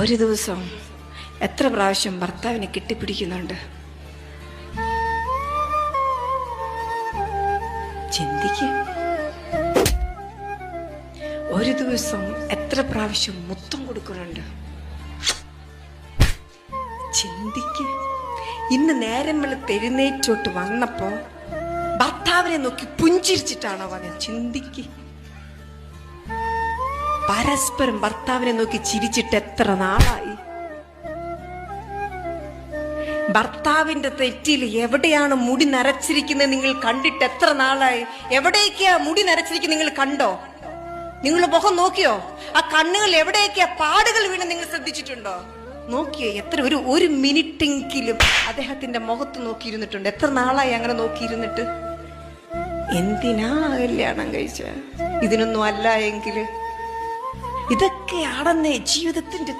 ഒരു ദിവസം എത്ര പ്രാവശ്യം ഭർത്താവിനെ കെട്ടിപ്പിടിക്കുന്നുണ്ട്? ചിന്തിക്ക്. ഒരു ദിവസം എത്ര പ്രാവശ്യം മുത്തം കൊടുക്കുന്നുണ്ട്? ചിന്തിക്ക്. ഇന്ന് നേരം വെളുത്ത് എഴുന്നേറ്റോട്ട് വന്നപ്പോ ഭർത്താവിനെ നോക്കി പുഞ്ചിരിച്ചിട്ടാണോ വന്നത്? ചിന്തിക്ക്. പരസ്പരം ഭർത്താവിനെ നോക്കി ചിരിച്ചിട്ട് എത്ര നാളായി? ഭർത്താവിന്റെ തെറ്റിൽ എവിടെയാണ് മുടി നരച്ചിരിക്കുന്നത് നിങ്ങൾ കണ്ടിട്ട് എത്ര നാളായി? എവിടേക്കാ മുടി നരച്ചിരിക്കുന്നത് നിങ്ങൾ കണ്ടോ? നിങ്ങൾ മുഖം നോക്കിയോ? ആ കണ്ണുകൾ എവിടേക്കാ പാടുകൾ വീണ് നിങ്ങൾ ശ്രദ്ധിച്ചിട്ടുണ്ടോ? നോക്കിയോ? എത്ര ഒരു മിനിറ്റെങ്കിലും അദ്ദേഹത്തിന്റെ മുഖത്ത് നോക്കിയിരുന്നിട്ടുണ്ട്? എത്ര നാളായി അങ്ങനെ നോക്കിയിരുന്നിട്ട്? എന്തിനാ കല്യാണം കഴിച്ച? ഇതിനൊന്നും അല്ല എങ്കിൽ ഇതൊക്കെയാണെന്നേ ജീവിതത്തിന്റെ